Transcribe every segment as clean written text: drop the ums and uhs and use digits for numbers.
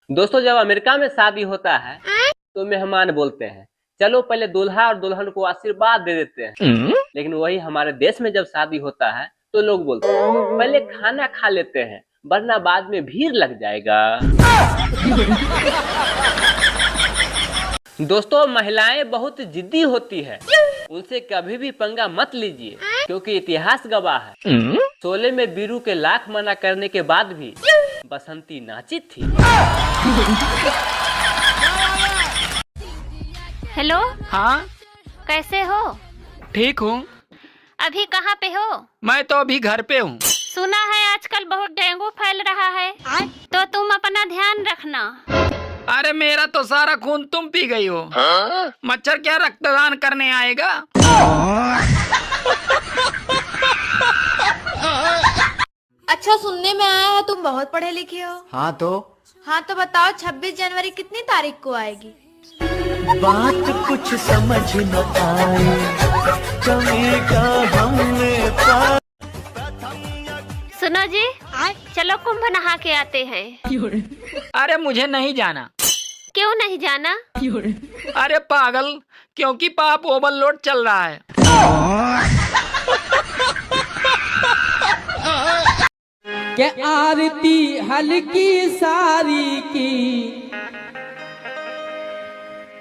दोस्तों, जब अमेरिका में शादी होता है तो मेहमान बोलते हैं चलो पहले दूल्हा और दुल्हन को आशीर्वाद दे देते हैं। लेकिन वही हमारे देश में जब शादी होता है तो लोग बोलते हैं पहले खाना खा लेते हैं वरना बाद में भीड़ लग जाएगा। दोस्तों, महिलाएं बहुत जिद्दी होती है, उनसे कभी भी पंगा मत लीजिए क्योंकि इतिहास गवाह है शोले में बीरू के लाख मना करने के बाद भी बसंती नाची थी। हेलो। हाँ, कैसे हो? ठीक हूँ। अभी कहाँ पे हो? मैं तो अभी घर पे हूँ। सुना है आजकल बहुत डेंगू फैल रहा है, तो तुम अपना ध्यान रखना। अरे मेरा तो सारा खून तुम पी गई हो। मच्छर क्या रक्तदान करने आएगा? अच्छा, सुनने में आया है तुम बहुत पढ़े लिखे हो। हाँ तो बताओ 26 जनवरी कितनी तारीख को आएगी? बात कुछ समझ न आए, कमी का हमने सुनो जी, चलो कुंभ नहा के आते हैं। अरे मुझे नहीं जाना। क्यों नहीं जाना? अरे पागल, क्योंकि पाप ओवरलोड चल रहा है। क्या आरती हल्की सारी की,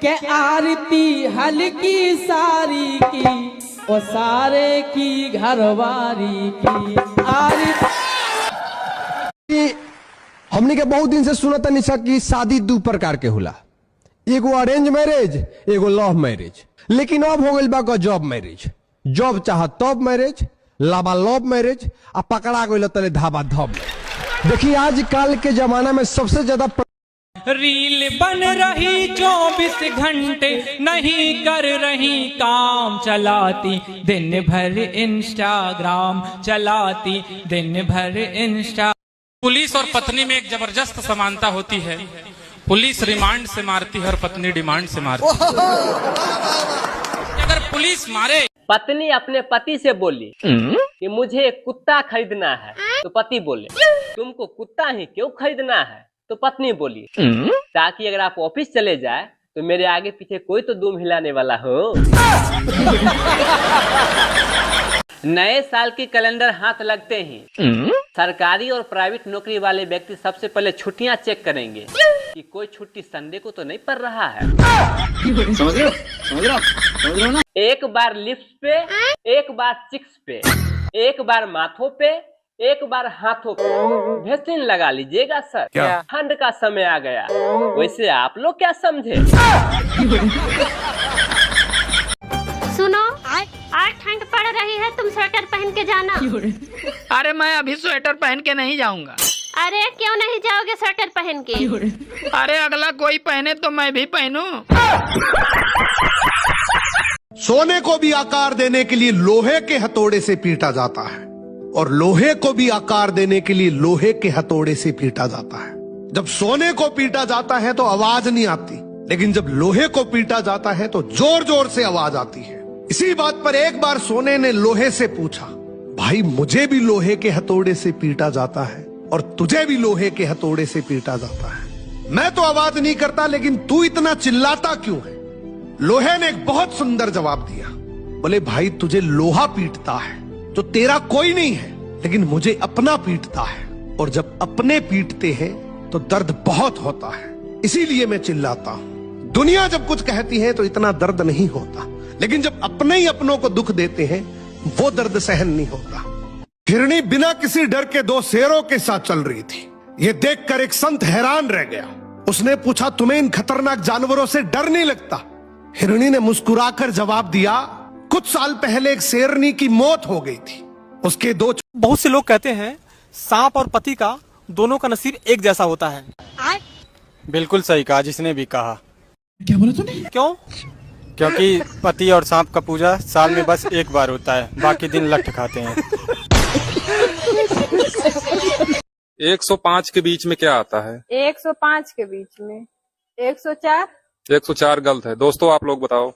क्या आरती हल्की सारी की, और सारे की घरवारी की आरती। हमने के बहुत दिन से सुना था निशा की शादी दो प्रकार के होला, एगो अरेंज मैरिज, एगो लव मैरिज। लेकिन अब हो गई बा जॉब मैरिज। जॉब चाह तब मैरिज, लाबा लव मैरिज, आ पकड़ा गई तले धाबा धब। देखिए आजकल के जमाना में सबसे ज्यादा रील बन रही 24 घंटे, नहीं कर रही काम, चलाती दिन भर इंस्टाग्राम, चलाती दिन भर इंस्टा। पुलिस और पत्नी में एक जबरदस्त समानता होती है। पुलिस रिमांड से मारती है और पत्नी डिमांड से मारती है। अगर पुलिस मारे, पत्नी अपने पति से बोली कि मुझे एक कुत्ता खरीदना है, तो पति बोले तुमको कुत्ता ही क्यों खरीदना है? तो पत्नी बोली ताकि अगर आप ऑफिस चले जाए तो मेरे आगे पीछे कोई तो दुम हिलाने वाला हो। नए साल की कैलेंडर हाथ लगते ही सरकारी और प्राइवेट नौकरी वाले व्यक्ति सबसे पहले छुट्टियां चेक करेंगे कि कोई छुट्टी संडे को तो नहीं पड़ रहा है। समझ रहे हो ना? एक बार लिप्स पे, एक बार चिक्स पे, एक बार माथों पे, एक बार हाथों पे वैक्सीन लगा लीजिएगा सर। ठंड का समय आ गया, वैसे आप लोग क्या समझे? सुनो, आज ठंड पड़ रही है, तुम स्वेटर पहन के जाना। अरे मैं अभी स्वेटर पहन के नहीं जाऊंगा। अरे क्यों नहीं जाओगे स्वेटर पहन के? अरे अगला कोई पहने तो मैं भी पहनूं। सोने को भी आकार देने के लिए लोहे के हथौड़े से पीटा जाता है और लोहे को भी आकार देने के लिए लोहे के हथौड़े से पीटा जाता है। जब सोने को पीटा जाता है तो आवाज नहीं आती, लेकिन जब लोहे को पीटा जाता है तो जोर जोर से आवाज आती है। इसी बात पर एक बार सोने ने लोहे से पूछा, भाई मुझे भी लोहे के हथौड़े से पीटा जाता है और तुझे भी लोहे के हथौड़े से पीटा जाता है, मैं तो आवाज नहीं करता लेकिन तू इतना चिल्लाता क्यों है? लोहे ने एक बहुत सुंदर जवाब दिया, बोले भाई तुझे लोहा पीटता है जो तेरा कोई नहीं है, लेकिन मुझे अपना पीटता है, और जब अपने पीटते हैं तो दर्द बहुत होता है, इसीलिए मैं चिल्लाता हूं। दुनिया जब कुछ कहती है तो इतना दर्द नहीं होता, लेकिन जब अपने ही अपनों को दुख देते हैं वो दर्द सहन नहीं होता। हिरणी बिना किसी डर के दो शेरों के साथ चल रही थी। ये देखकर एक संत हैरान रह गया। उसने पूछा, तुम्हें इन खतरनाक जानवरों से डर नहीं लगता? हिरणी ने मुस्कुराकर जवाब दिया, कुछ साल पहले एक शेरनी की मौत हो गई थी, उसके दो। बहुत से लोग कहते हैं सांप और पति का दोनों का नसीब एक जैसा होता है। बिल्कुल सही कहा जिसने भी कहा। क्या बोला तूने? क्यों? क्योंकि पति और सांप का पूजा साल में बस एक बार होता है, बाकी दिन लठ खाते हैं। 105 के बीच में क्या आता है? 105 के बीच में 104। 104 गलत है। दोस्तों आप लोग बताओ।